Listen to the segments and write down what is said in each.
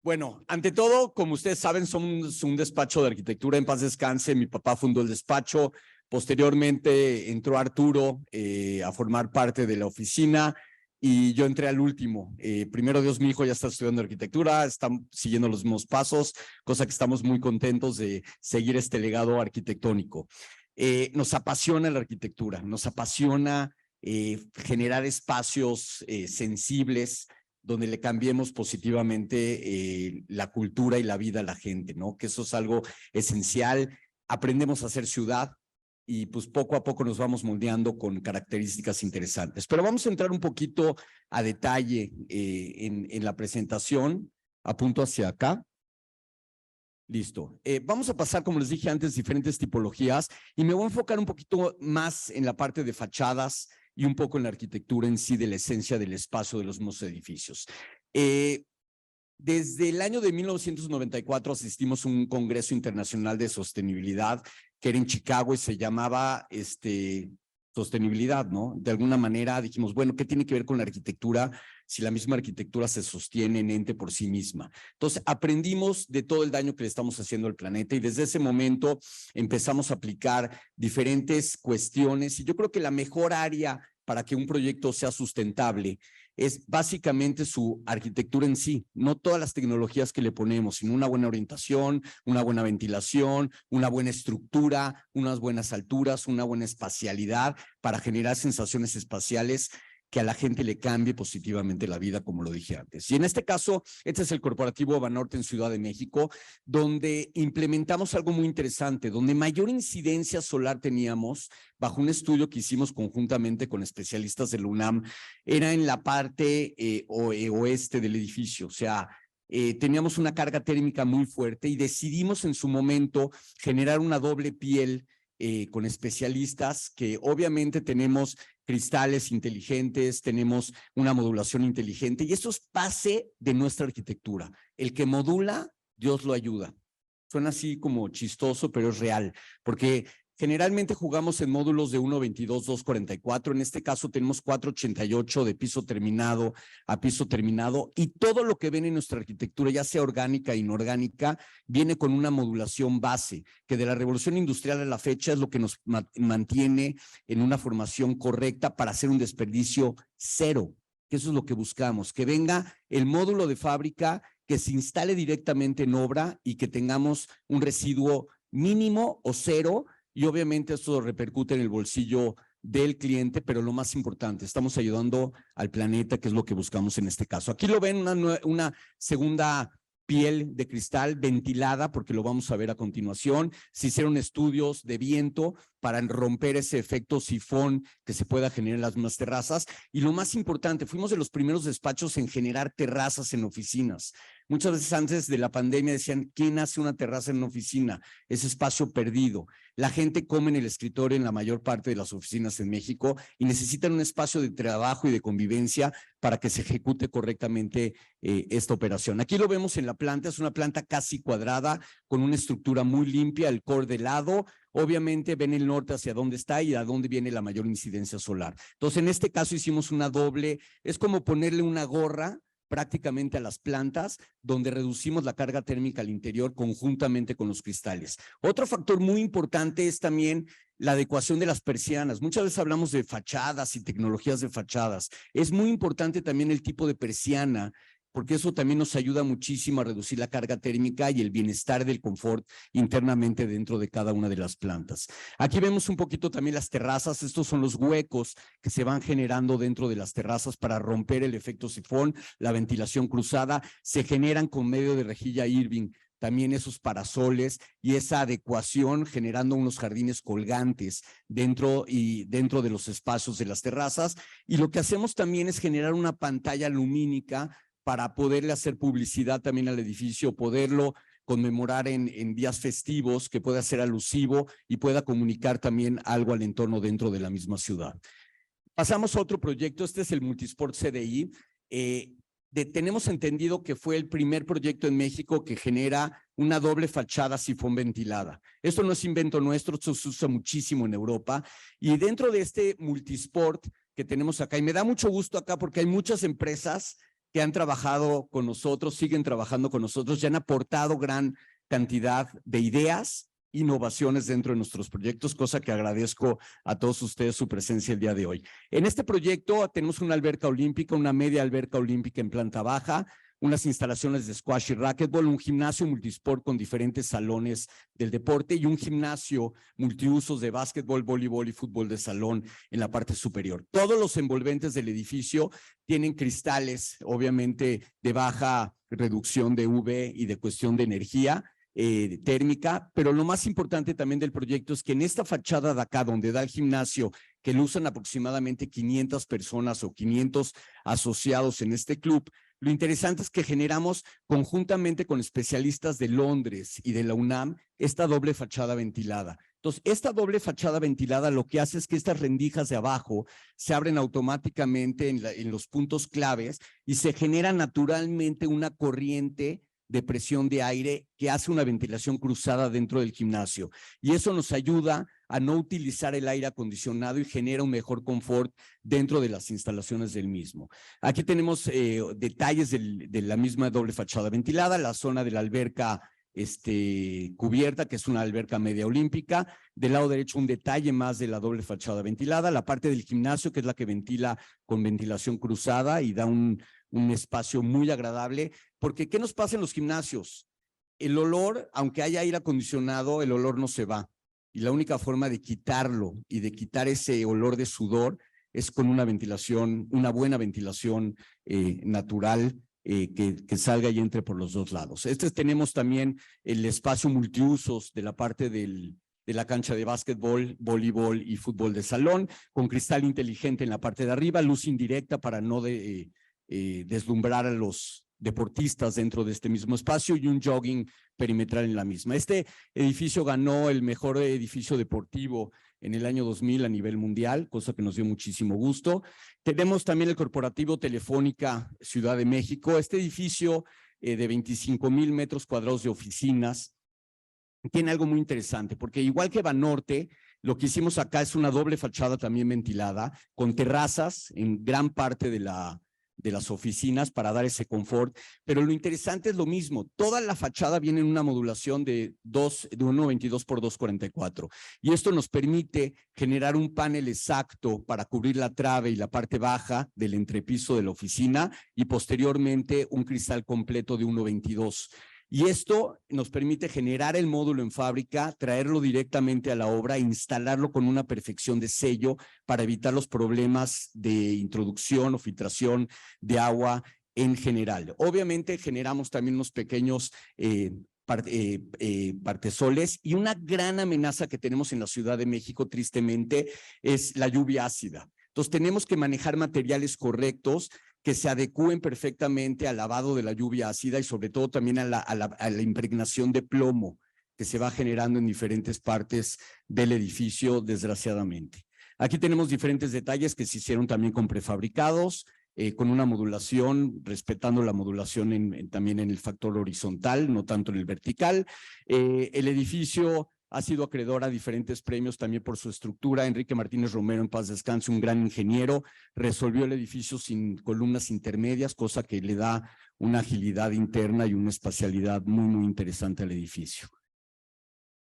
Bueno, ante todo, como ustedes saben, somos un despacho de arquitectura. En paz descanse, mi papá fundó el despacho. Posteriormente entró Arturo a formar parte de la oficina y yo entré al último. Primero Dios, mi hijo ya está estudiando arquitectura, está siguiendo los mismos pasos, cosa que estamos muy contentos de seguir este legado arquitectónico. Nos apasiona la arquitectura, nos apasiona generar espacios sensibles, donde le cambiemos positivamente la cultura y la vida a la gente, ¿no? Que eso es algo esencial. Aprendemos a hacer ciudad y pues poco a poco nos vamos moldeando con características interesantes. Pero vamos a entrar un poquito a detalle en la presentación. Apunto hacia acá. Listo. Vamos a pasar, como les dije antes, diferentes tipologías y me voy a enfocar un poquito más en la parte de fachadas y un poco en la arquitectura en sí de la esencia del espacio de los mismos edificios. Desde el año de 1994 asistimos a un Congreso Internacional de Sostenibilidad que era en Chicago y se llamaba sostenibilidad, ¿no? De alguna manera dijimos, bueno, ¿qué tiene que ver con la arquitectura si la misma arquitectura se sostiene en ente por sí misma? Entonces aprendimos de todo el daño que le estamos haciendo al planeta y desde ese momento empezamos a aplicar diferentes cuestiones y yo creo que la mejor área para que un proyecto sea sustentable es básicamente su arquitectura en sí, no todas las tecnologías que le ponemos, sino una buena orientación, una buena ventilación, una buena estructura, unas buenas alturas, una buena espacialidad para generar sensaciones espaciales que a la gente le cambie positivamente la vida, como lo dije antes. Y en este caso, este es el corporativo Banorte en Ciudad de México, donde implementamos algo muy interesante, donde mayor incidencia solar teníamos, bajo un estudio que hicimos conjuntamente con especialistas del UNAM, era en la parte oeste del edificio, o sea, teníamos una carga térmica muy fuerte y decidimos en su momento generar una doble piel con especialistas que obviamente tenemos cristales inteligentes, tenemos una modulación inteligente y esto es base de nuestra arquitectura. El que modula, Dios lo ayuda. Suena así como chistoso, pero es real, porque generalmente jugamos en módulos de 1.22, 2.44. En este caso tenemos 4.88 de piso terminado a piso terminado y todo lo que ven en nuestra arquitectura, ya sea orgánica e inorgánica, viene con una modulación base, que de la revolución industrial a la fecha es lo que nos mantiene en una formación correcta para hacer un desperdicio cero, que eso es lo que buscamos, que venga el módulo de fábrica, que se instale directamente en obra y que tengamos un residuo mínimo o cero. Y obviamente esto repercute en el bolsillo del cliente, pero lo más importante, estamos ayudando al planeta, que es lo que buscamos en este caso. Aquí lo ven, una segunda piel de cristal ventilada, porque lo vamos a ver a continuación. Se hicieron estudios de viento para romper ese efecto sifón que se pueda generar en las mismas terrazas. Y lo más importante, fuimos de los primeros despachos en generar terrazas en oficinas. Muchas veces antes de la pandemia decían, ¿quién hace una terraza en una oficina? Ese espacio perdido. La gente come en el escritorio en la mayor parte de las oficinas en México y necesitan un espacio de trabajo y de convivencia para que se ejecute correctamente esta operación. Aquí lo vemos en la planta, es una planta casi cuadrada con una estructura muy limpia, el core de lado. Obviamente ven el norte hacia dónde está y a dónde viene la mayor incidencia solar. Entonces, en este caso hicimos una doble, es como ponerle una gorra prácticamente a las plantas, donde reducimos la carga térmica al interior conjuntamente con los cristales. Otro factor muy importante es también la adecuación de las persianas. Muchas veces hablamos de fachadas y tecnologías de fachadas. Es muy importante también el tipo de persiana, porque eso también nos ayuda muchísimo a reducir la carga térmica y el bienestar del confort internamente dentro de cada una de las plantas. Aquí vemos un poquito también las terrazas. Estos son los huecos que se van generando dentro de las terrazas para romper el efecto sifón, la ventilación cruzada. Se generan con medio de rejilla Irving también esos parasoles y esa adecuación generando unos jardines colgantes dentro de los espacios de las terrazas. Y lo que hacemos también es generar una pantalla lumínica para poderle hacer publicidad también al edificio, poderlo conmemorar en días festivos, que pueda ser alusivo y pueda comunicar también algo al entorno dentro de la misma ciudad. Pasamos a otro proyecto, este es el Multisport CDI. Tenemos entendido que fue el primer proyecto en México que genera una doble fachada sifón ventilada. Esto no es invento nuestro, esto se usa muchísimo en Europa. Y dentro de este Multisport que tenemos acá, y me da mucho gusto acá porque hay muchas empresas que han trabajado con nosotros, siguen trabajando con nosotros, ya han aportado gran cantidad de ideas, innovaciones dentro de nuestros proyectos, cosa que agradezco a todos ustedes su presencia el día de hoy. En este proyecto tenemos una alberca olímpica, una media alberca olímpica en planta baja, unas instalaciones de squash y racquetball, un gimnasio multisport con diferentes salones del deporte y un gimnasio multiusos de básquetbol, voleibol y fútbol de salón en la parte superior. Todos los envolventes del edificio tienen cristales, obviamente de baja reducción de UV y de cuestión de energía térmica, pero lo más importante también del proyecto es que en esta fachada de acá, donde da el gimnasio, que lo usan aproximadamente 500 personas o 500 asociados en este club, lo interesante es que generamos conjuntamente con especialistas de Londres y de la UNAM esta doble fachada ventilada. Entonces, esta doble fachada ventilada lo que hace es que estas rendijas de abajo se abren automáticamente en los puntos claves y se genera naturalmente una corriente de presión de aire que hace una ventilación cruzada dentro del gimnasio. Y eso nos ayuda a no utilizar el aire acondicionado y genera un mejor confort dentro de las instalaciones del mismo. Aquí tenemos detalles de la misma doble fachada ventilada, la zona de la alberca cubierta, que es una alberca media olímpica. Del lado derecho un detalle más de la doble fachada ventilada, la parte del gimnasio, que es la que ventila con ventilación cruzada y da un espacio muy agradable, porque ¿qué nos pasa en los gimnasios? El olor, aunque haya aire acondicionado, el olor no se va. Y la única forma de quitarlo y de quitar ese olor de sudor es con una ventilación, una buena ventilación natural que salga y entre por los dos lados. Tenemos también el espacio multiusos de la parte de la cancha de básquetbol, voleibol y fútbol de salón, con cristal inteligente en la parte de arriba, luz indirecta para no deslumbrar a los deportistas dentro de este mismo espacio y un jogging perimetral en la misma. Este edificio ganó el mejor edificio deportivo en el año 2000 a nivel mundial, cosa que nos dio muchísimo gusto. Tenemos también el Corporativo Telefónica Ciudad de México. Este edificio de 25,000 metros cuadrados de oficinas tiene algo muy interesante, porque igual que Banorte, lo que hicimos acá es una doble fachada también ventilada, con terrazas en gran parte de las oficinas para dar ese confort, pero lo interesante es lo mismo, toda la fachada viene en una modulación de 1.22 por 2.44 y esto nos permite generar un panel exacto para cubrir la trave y la parte baja del entrepiso de la oficina y posteriormente un cristal completo de 1.22. Y esto nos permite generar el módulo en fábrica, traerlo directamente a la obra e instalarlo con una perfección de sello para evitar los problemas de introducción o filtración de agua en general. Obviamente generamos también unos pequeños partesoles y una gran amenaza que tenemos en la Ciudad de México, tristemente, es la lluvia ácida. Entonces tenemos que manejar materiales correctos que se adecúen perfectamente al lavado de la lluvia ácida y sobre todo también a la impregnación de plomo que se va generando en diferentes partes del edificio, desgraciadamente. Aquí tenemos diferentes detalles que se hicieron también con prefabricados, con una modulación, respetando la modulación también en el factor horizontal, no tanto en el vertical. El edificio ha sido acreedor a diferentes premios también por su estructura. Enrique Martínez Romero, en paz descanse, un gran ingeniero, resolvió el edificio sin columnas intermedias, cosa que le da una agilidad interna y una espacialidad muy, muy interesante al edificio.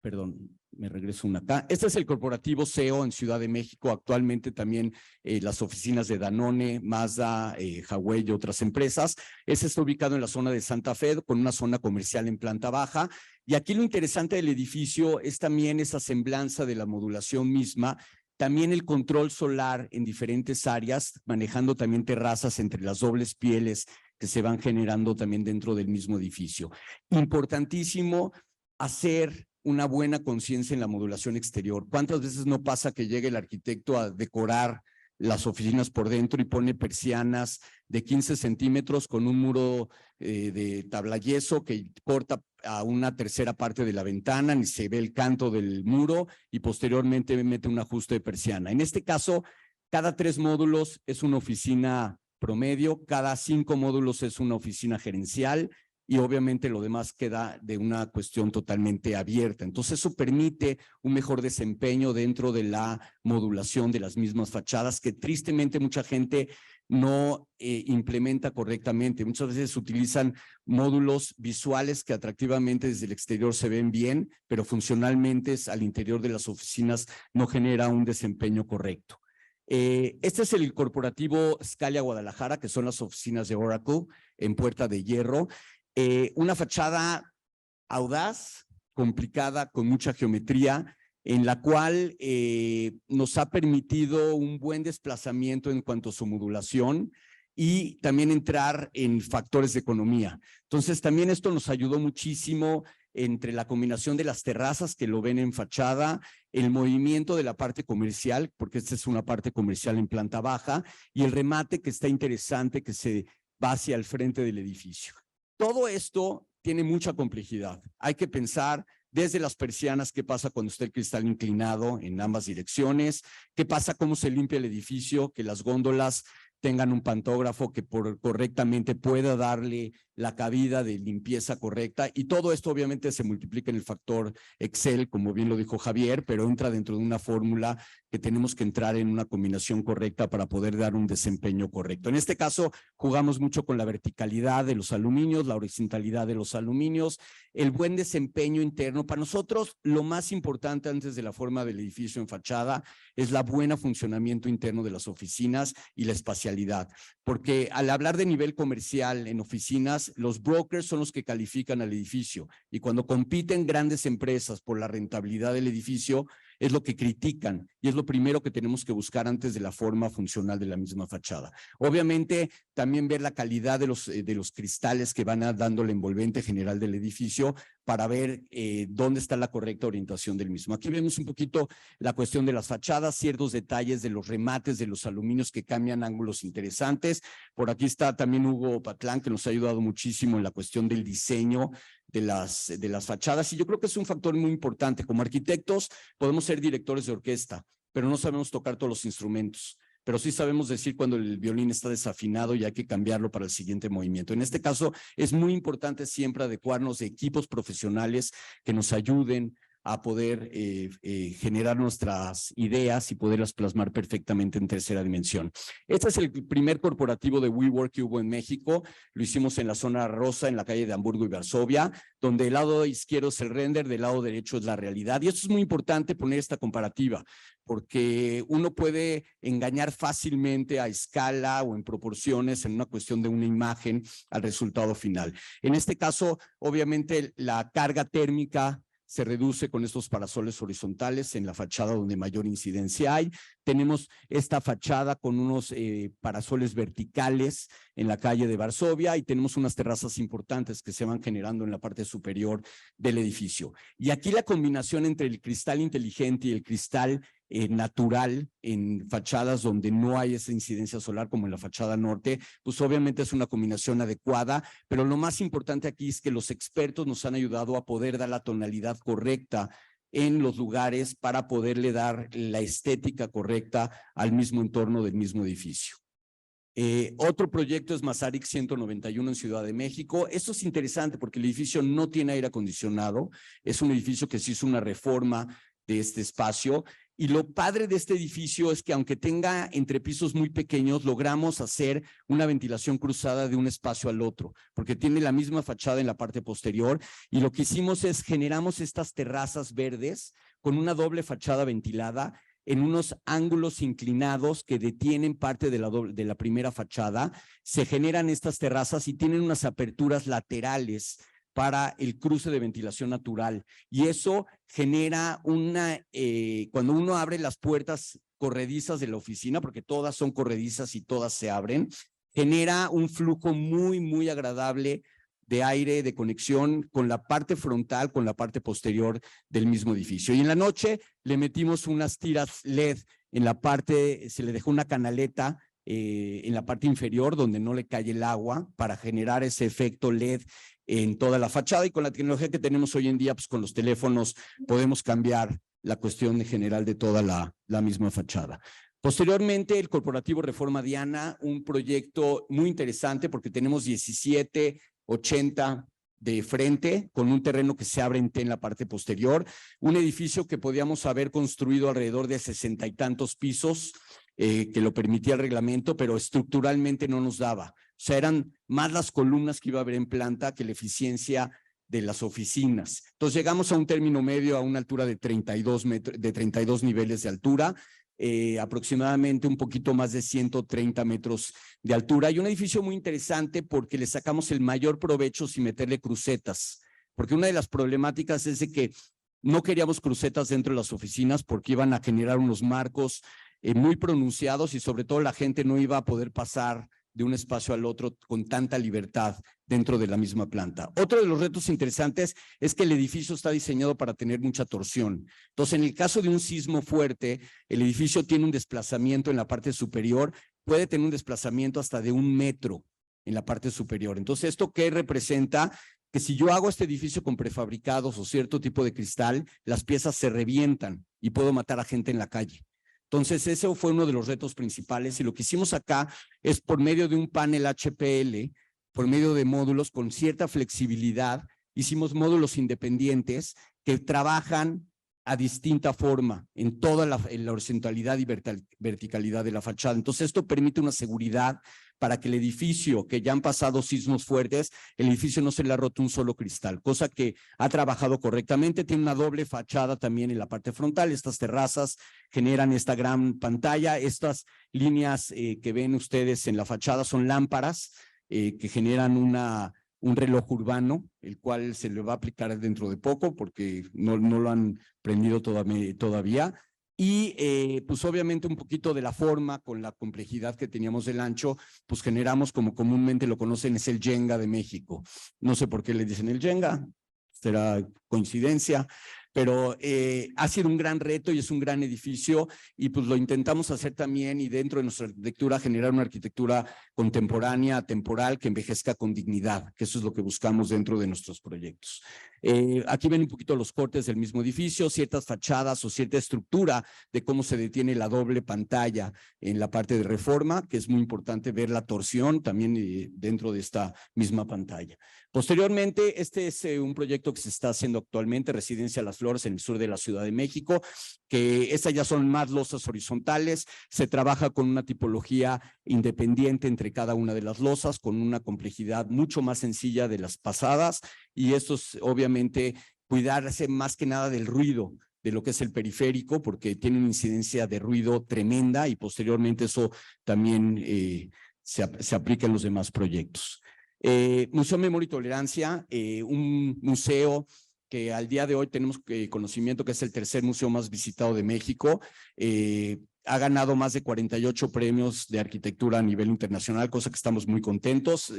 Perdón, me regreso una acá. Este es el corporativo CEO en Ciudad de México. Actualmente también las oficinas de Danone, Mazda, Huawei y otras empresas. Este está ubicado en la zona de Santa Fe, con una zona comercial en planta baja. Y aquí lo interesante del edificio es también esa semblanza de la modulación misma, también el control solar en diferentes áreas, manejando también terrazas entre las dobles pieles que se van generando también dentro del mismo edificio. Importantísimo hacer una buena conciencia en la modulación exterior. ¿Cuántas veces no pasa que llegue el arquitecto a decorar las oficinas por dentro y pone persianas de 15 centímetros con un muro de tablayeso que corta a una tercera parte de la ventana, ni se ve el canto del muro y posteriormente mete un ajuste de persiana? En este caso, cada 3 módulos es una oficina promedio, cada 5 módulos es una oficina gerencial, y obviamente lo demás queda de una cuestión totalmente abierta. Entonces eso permite un mejor desempeño dentro de la modulación de las mismas fachadas, que tristemente mucha gente no implementa correctamente. Muchas veces se utilizan módulos visuales que atractivamente desde el exterior se ven bien, pero funcionalmente al interior de las oficinas no genera un desempeño correcto. Este es el corporativo Scalia Guadalajara, que son las oficinas de Oracle en Puerta de Hierro. Una fachada audaz, complicada, con mucha geometría, en la cual nos ha permitido un buen desplazamiento en cuanto a su modulación y también entrar en factores de economía. Entonces, también esto nos ayudó muchísimo entre la combinación de las terrazas que lo ven en fachada, el movimiento de la parte comercial, porque esta es una parte comercial en planta baja, y el remate que está interesante, que se va hacia el frente del edificio. Todo esto tiene mucha complejidad. Hay que pensar desde las persianas, qué pasa cuando está el cristal inclinado en ambas direcciones, qué pasa, cómo se limpia el edificio, que las góndolas tengan un pantógrafo que correctamente pueda darle la cabida de limpieza correcta, y todo esto obviamente se multiplica en el factor Excel, como bien lo dijo Javier, pero entra dentro de una fórmula que tenemos que entrar en una combinación correcta para poder dar un desempeño correcto. En este caso, jugamos mucho con la verticalidad de los aluminios, la horizontalidad de los aluminios, el buen desempeño interno. Para nosotros, lo más importante antes de la forma del edificio en fachada es la buena funcionamiento interno de las oficinas y la espacialidad, porque al hablar de nivel comercial en oficinas, los brokers son los que califican al edificio, y cuando compiten grandes empresas por la rentabilidad del edificio, es lo que critican y es lo primero que tenemos que buscar antes de la forma funcional de la misma fachada. Obviamente, también ver la calidad de los cristales que van dando la envolvente general del edificio para ver dónde está la correcta orientación del mismo. Aquí vemos un poquito la cuestión de las fachadas, ciertos detalles de los remates de los aluminios que cambian ángulos interesantes. Por aquí está también Hugo Patlán, que nos ha ayudado muchísimo en la cuestión del diseño de las fachadas, y yo creo que es un factor muy importante. Como arquitectos podemos ser directores de orquesta, pero no sabemos tocar todos los instrumentos, pero sí sabemos decir cuando el violín está desafinado y hay que cambiarlo para el siguiente movimiento. En este caso es muy importante siempre adecuarnos de equipos profesionales que nos ayuden a poder generar nuestras ideas y poderlas plasmar perfectamente en tercera dimensión. Este es el primer corporativo de WeWork que hubo en México. Lo hicimos en la zona rosa, en la calle de Hamburgo y Varsovia, donde el lado izquierdo es el render, del lado derecho es la realidad. Y esto es muy importante poner esta comparativa, porque uno puede engañar fácilmente a escala o en proporciones en una cuestión de una imagen al resultado final. En este caso, obviamente, la carga térmica se reduce con estos parasoles horizontales en la fachada donde mayor incidencia hay. Tenemos esta fachada con unos parasoles verticales en la calle de Varsovia, y tenemos unas terrazas importantes que se van generando en la parte superior del edificio. Y aquí la combinación entre el cristal inteligente y el cristal natural en fachadas donde no hay esa incidencia solar como en la fachada norte, pues obviamente es una combinación adecuada, pero lo más importante aquí es que los expertos nos han ayudado a poder dar la tonalidad correcta en los lugares para poderle dar la estética correcta al mismo entorno del mismo edificio. Otro proyecto es Mazarik 191 en Ciudad de México. Esto es interesante porque el edificio no tiene aire acondicionado, es un edificio que se hizo una reforma de este espacio. Y lo padre de este edificio es que aunque tenga entrepisos muy pequeños, logramos hacer una ventilación cruzada de un espacio al otro, porque tiene la misma fachada en la parte posterior, y lo que hicimos es generamos estas terrazas verdes con una doble fachada ventilada en unos ángulos inclinados que detienen parte de la primera fachada. Se generan estas terrazas y tienen unas aperturas laterales para el cruce de ventilación natural, y eso genera cuando uno abre las puertas corredizas de la oficina, porque todas son corredizas y todas se abren, genera un flujo muy, muy agradable de aire, de conexión con la parte frontal, con la parte posterior del mismo edificio. Y en la noche le metimos unas tiras LED en la parte, se le dejó una canaleta en la parte inferior donde no le cae el agua para generar ese efecto LED en toda la fachada, y con la tecnología que tenemos hoy en día, pues con los teléfonos podemos cambiar la cuestión general de toda la misma fachada. Posteriormente, el Corporativo Reforma Diana, un proyecto muy interesante porque tenemos 1780 de frente, con un terreno que se abre en T en la parte posterior, un edificio que podíamos haber construido alrededor de 60 y tantos pisos, que lo permitía el reglamento, pero estructuralmente no nos daba. O sea, eran más las columnas que iba a haber en planta que la eficiencia de las oficinas. Entonces llegamos a un término medio a una altura de 32 niveles de altura, aproximadamente un poquito más de 130 metros de altura, y un edificio muy interesante porque le sacamos el mayor provecho sin meterle crucetas, porque una de las problemáticas es de que no queríamos crucetas dentro de las oficinas porque iban a generar unos marcos muy pronunciados y sobre todo la gente no iba a poder pasar de un espacio al otro con tanta libertad dentro de la misma planta. Otro de los retos interesantes es que el edificio está diseñado para tener mucha torsión. Entonces, en el caso de un sismo fuerte, el edificio tiene un desplazamiento en la parte superior, puede tener un desplazamiento hasta de 1 metro en la parte superior. Entonces, ¿esto qué representa? Que si yo hago este edificio con prefabricados o cierto tipo de cristal, las piezas se revientan y puedo matar a gente en la calle. Entonces, ese fue uno de los retos principales y lo que hicimos acá es por medio de un panel HPL, por medio de módulos con cierta flexibilidad, hicimos módulos independientes que trabajan a distinta forma en toda la horizontalidad y verticalidad de la fachada. Entonces, esto permite una seguridad para que el edificio, que ya han pasado sismos fuertes, el edificio no se le ha roto un solo cristal, cosa que ha trabajado correctamente. Tiene una doble fachada también en la parte frontal. Estas terrazas generan esta gran pantalla. Estas líneas que ven ustedes en la fachada son lámparas que generan un reloj urbano, el cual se le va a aplicar dentro de poco porque no lo han prendido todavía. Y pues obviamente un poquito de la forma con la complejidad que teníamos del ancho, pues generamos como comúnmente lo conocen, es el Jenga de México. No sé por qué le dicen el Jenga, será coincidencia, pero ha sido un gran reto y es un gran edificio y pues lo intentamos hacer también y dentro de nuestra arquitectura generar una arquitectura contemporánea, temporal, que envejezca con dignidad, que eso es lo que buscamos dentro de nuestros proyectos. Aquí ven un poquito los cortes del mismo edificio, ciertas fachadas o cierta estructura de cómo se detiene la doble pantalla en la parte de Reforma, que es muy importante ver la torsión también dentro de esta misma pantalla. Posteriormente, este es un proyecto que se está haciendo actualmente, Residencia Las Flores, en el sur de la Ciudad de México, que estas ya son más losas horizontales, se trabaja con una tipología independiente entre cada una de las losas, con una complejidad mucho más sencilla de las pasadas, y esto es obviamente cuidarse más que nada del ruido, de lo que es el periférico, porque tiene una incidencia de ruido tremenda y posteriormente eso también se aplica en los demás proyectos. Museo Memoria y Tolerancia, un museo que al día de hoy tenemos conocimiento que es el tercer museo más visitado de México. Ha ganado más de 48 premios de arquitectura a nivel internacional, cosa que estamos muy contentos.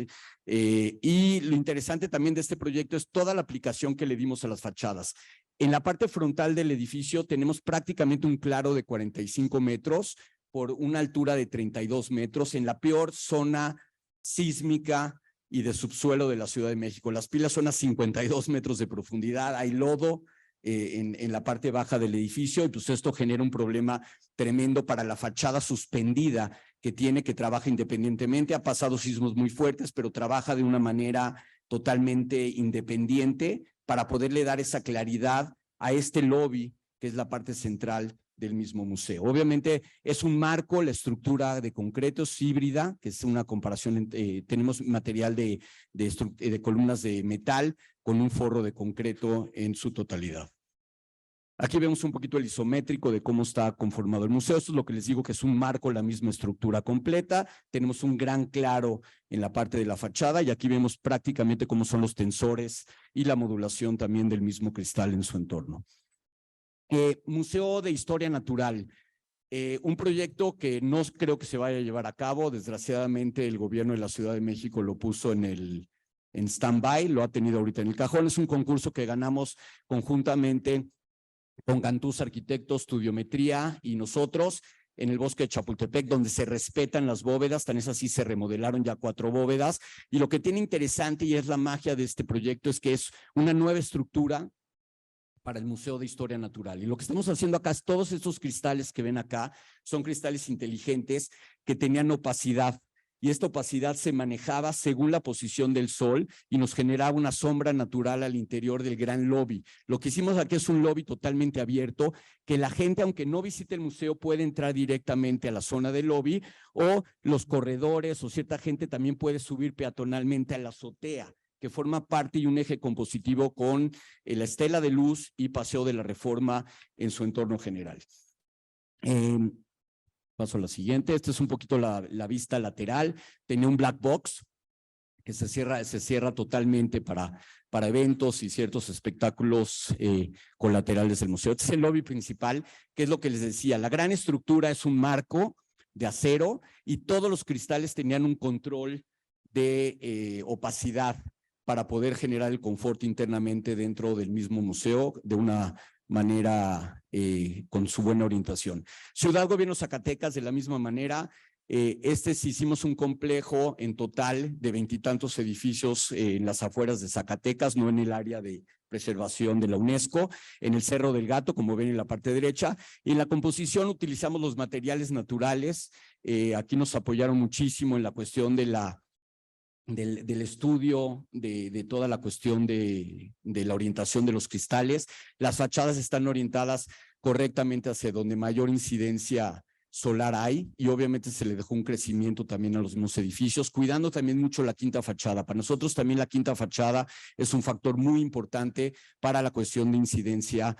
Y lo interesante también de este proyecto es toda la aplicación que le dimos a las fachadas. En la parte frontal del edificio tenemos prácticamente un claro de 45 metros por una altura de 32 metros en la peor zona sísmica y de subsuelo de la Ciudad de México. Las pilas son a 52 metros de profundidad, hay lodo en la parte baja del edificio y pues esto genera un problema tremendo para la fachada suspendida que trabaja independientemente. Ha pasado sismos muy fuertes, pero trabaja de una manera totalmente independiente para poderle dar esa claridad a este lobby que es la parte central del mismo museo. Obviamente es un marco, la estructura de concreto es híbrida, que es una comparación, tenemos material de columnas de metal con un forro de concreto en su totalidad. Aquí vemos un poquito el isométrico de cómo está conformado el museo. Esto es lo que les digo que es un marco, la misma estructura completa. Tenemos un gran claro en la parte de la fachada y aquí vemos prácticamente cómo son los tensores y la modulación también del mismo cristal en su entorno. Museo de Historia Natural, un proyecto que no creo que se vaya a llevar a cabo. Desgraciadamente el gobierno de la Ciudad de México lo puso en stand-by, lo ha tenido ahorita en el cajón. Es un concurso que ganamos conjuntamente con Cantús Arquitectos, Studiometría y nosotros en el bosque de Chapultepec, donde se respetan las bóvedas. Tan es así, se remodelaron ya 4 bóvedas. Y lo que tiene interesante y es la magia de este proyecto es que es una nueva estructura para el Museo de Historia Natural. Y lo que estamos haciendo acá es todos estos cristales que ven acá son cristales inteligentes que tenían opacidad. y esta opacidad se manejaba según la posición del sol y nos generaba una sombra natural al interior del gran lobby. Lo que hicimos aquí es un lobby totalmente abierto, que la gente, aunque no visite el museo, puede entrar directamente a la zona del lobby, o los corredores o cierta gente también puede subir peatonalmente a la azotea, que forma parte y un eje compositivo con la Estela de Luz y Paseo de la Reforma en su entorno general. Paso a la siguiente. Esta es un poquito la vista lateral. Tenía un black box que se cierra totalmente para eventos y ciertos espectáculos colaterales del museo. Este es el lobby principal, que es lo que les decía. La gran estructura es un marco de acero y todos los cristales tenían un control de opacidad para poder generar el confort internamente dentro del mismo museo de una manera con su buena orientación. Ciudad Gobierno Zacatecas, de la misma manera, hicimos un complejo en total de 20 y tantos edificios en las afueras de Zacatecas, no en el área de preservación de la UNESCO, en el Cerro del Gato, como ven en la parte derecha, y en la composición utilizamos los materiales naturales. Aquí nos apoyaron muchísimo en la cuestión del estudio de toda la cuestión de la orientación de los cristales. Las fachadas están orientadas correctamente hacia donde mayor incidencia solar hay, y obviamente se le dejó un crecimiento también a los mismos edificios, cuidando también mucho la quinta fachada. Para nosotros también la quinta fachada es un factor muy importante para la cuestión de incidencia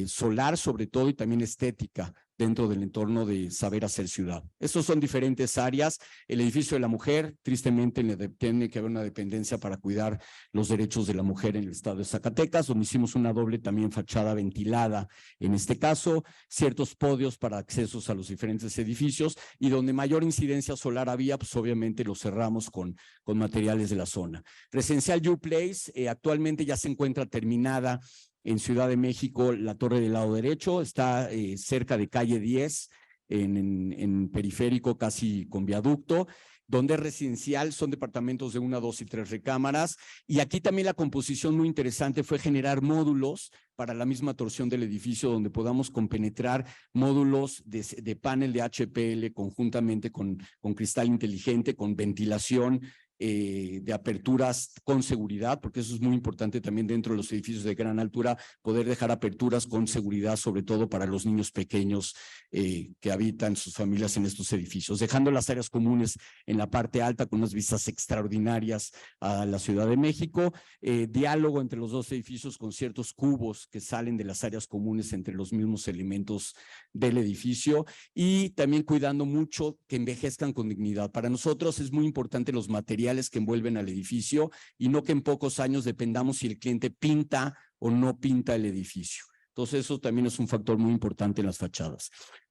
solar, sobre todo, y también estética dentro del entorno de saber hacer ciudad. Estos son diferentes áreas. El edificio de la mujer, tristemente tiene que haber una dependencia para cuidar los derechos de la mujer en el estado de Zacatecas, donde hicimos una doble también fachada ventilada. En este caso, ciertos podios para accesos a los diferentes edificios, y donde mayor incidencia solar había, pues obviamente lo cerramos con materiales de la zona. Residencial U-Place, actualmente ya se encuentra terminada en Ciudad de México, la torre del lado derecho, está cerca de calle 10, en periférico, casi con viaducto, donde es residencial, son departamentos de 1, 2 y 3 recámaras, y aquí también la composición muy interesante fue generar módulos para la misma torsión del edificio, donde podamos compenetrar módulos de panel de HPL conjuntamente con cristal inteligente, con ventilación, de aperturas con seguridad, porque eso es muy importante también dentro de los edificios de gran altura, poder dejar aperturas con seguridad, sobre todo para los niños pequeños que habitan sus familias en estos edificios, dejando las áreas comunes en la parte alta con unas vistas extraordinarias a la Ciudad de México, diálogo entre los dos edificios con ciertos cubos que salen de las áreas comunes entre los mismos elementos del edificio, y también cuidando mucho que envejezcan con dignidad. Para nosotros es muy importante los materiales que envuelven al edificio, y no que en pocos años dependamos si el cliente pinta o no pinta el edificio. Entonces eso también es un factor muy importante en las fachadas.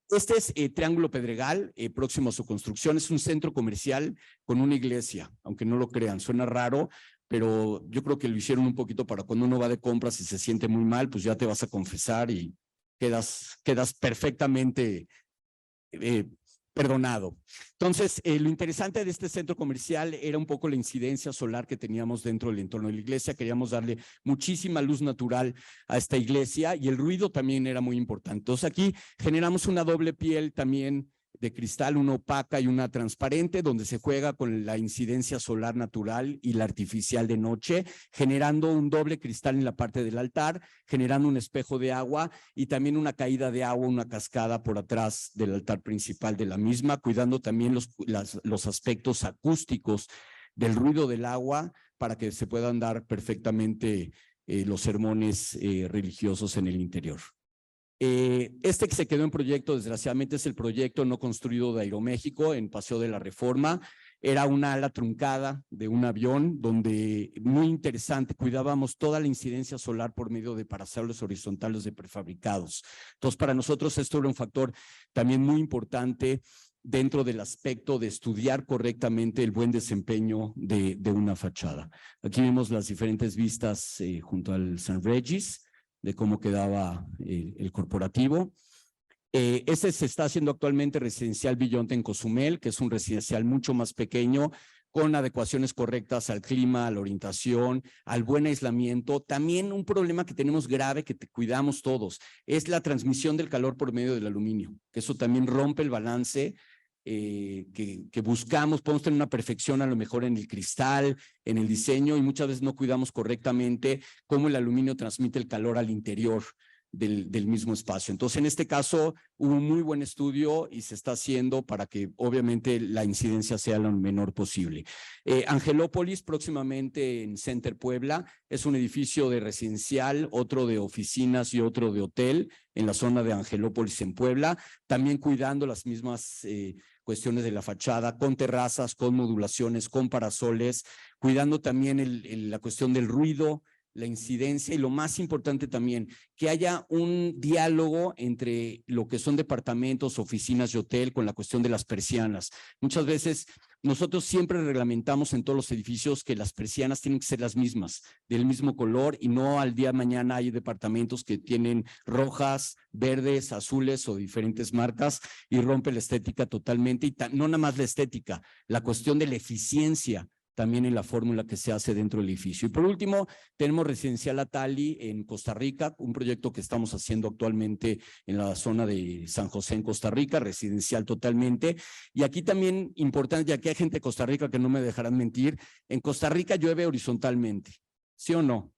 Este es Triángulo Pedregal, próximo a su construcción. Es un centro comercial con una iglesia, aunque no lo crean, suena raro, pero yo creo que lo hicieron un poquito para cuando uno va de compras y se siente muy mal, pues ya te vas a confesar y quedas perfectamente perdonado. Entonces, lo interesante de este centro comercial era un poco la incidencia solar que teníamos dentro del entorno de la iglesia. Queríamos darle muchísima luz natural a esta iglesia, y el ruido también era muy importante. Entonces, aquí generamos una doble piel también de cristal, una opaca y una transparente, donde se juega con la incidencia solar natural y la artificial de noche, generando un doble cristal en la parte del altar, generando un espejo de agua y también una caída de agua, una cascada por atrás del altar principal de la misma, cuidando también los aspectos acústicos del ruido del agua para que se puedan dar perfectamente los sermones religiosos en el interior. Este que se quedó en proyecto, desgraciadamente, es el proyecto no construido de Aeroméxico en Paseo de la Reforma. Era una ala truncada de un avión, donde, muy interesante, cuidábamos toda la incidencia solar por medio de parasoles horizontales de prefabricados. Entonces, para nosotros esto era un factor también muy importante dentro del aspecto de estudiar correctamente el buen desempeño de una fachada. Aquí vemos las diferentes vistas junto al San Regis, de cómo quedaba el corporativo. Este se está haciendo actualmente residencial Villonte en Cozumel, que es un residencial mucho más pequeño, con adecuaciones correctas al clima, a la orientación, al buen aislamiento. También un problema que tenemos grave, que cuidamos todos, es la transmisión del calor por medio del aluminio, que eso también rompe el balance que buscamos. Podemos tener una perfección a lo mejor en el cristal, en el diseño, y muchas veces no cuidamos correctamente cómo el aluminio transmite el calor al interior del mismo espacio. Entonces, en este caso, hubo un muy buen estudio y se está haciendo para que obviamente la incidencia sea lo menor posible. Angelópolis, próximamente en Center Puebla, es un edificio de residencial, otro de oficinas y otro de hotel en la zona de Angelópolis en Puebla, también cuidando las mismas cuestiones de la fachada, con terrazas, con modulaciones, con parasoles, cuidando también la cuestión del ruido, la incidencia, y lo más importante también, que haya un diálogo entre lo que son departamentos, oficinas y hotel con la cuestión de las persianas. Muchas veces nosotros siempre reglamentamos en todos los edificios que las persianas tienen que ser las mismas, del mismo color, y no al día de mañana hay departamentos que tienen rojas, verdes, azules o diferentes marcas y rompe la estética totalmente, y no nada más la estética, la cuestión de la eficiencia también en la fórmula que se hace dentro del edificio. Y por último, tenemos Residencial Atali en Costa Rica, un proyecto que estamos haciendo actualmente en la zona de San José en Costa Rica, residencial totalmente. Y aquí también importante, ya que hay gente de Costa Rica que no me dejarán mentir, en Costa Rica llueve horizontalmente, ¿sí o no?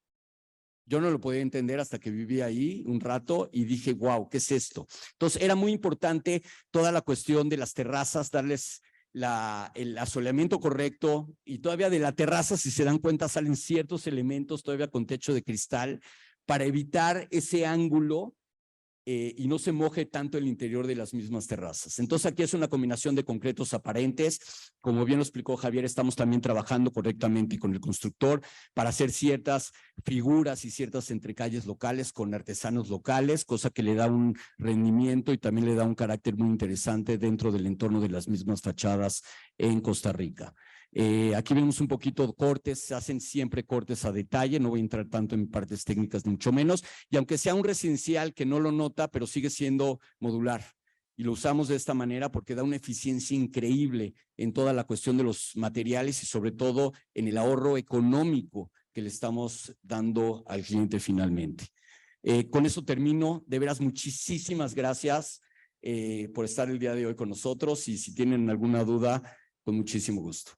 Yo no lo podía entender hasta que viví ahí un rato y dije, wow, ¿qué es esto? Entonces era muy importante toda la cuestión de las terrazas, darles el asoleamiento correcto, y todavía de la terraza, si se dan cuenta, salen ciertos elementos todavía con techo de cristal para evitar ese ángulo y no se moje tanto el interior de las mismas terrazas. Entonces aquí es una combinación de concretos aparentes. Como bien lo explicó Javier, estamos también trabajando correctamente con el constructor para hacer ciertas figuras y ciertas entrecalles locales con artesanos locales, cosa que le da un rendimiento y también le da un carácter muy interesante dentro del entorno de las mismas fachadas en Costa Rica. Aquí vemos un poquito cortes, se hacen siempre cortes a detalle, no voy a entrar tanto en partes técnicas ni mucho menos, y aunque sea un residencial que no lo nota, pero sigue siendo modular, y lo usamos de esta manera porque da una eficiencia increíble en toda la cuestión de los materiales y sobre todo en el ahorro económico que le estamos dando al cliente finalmente. Con eso termino. De veras, muchísimas gracias por estar el día de hoy con nosotros, y si tienen alguna duda, con muchísimo gusto.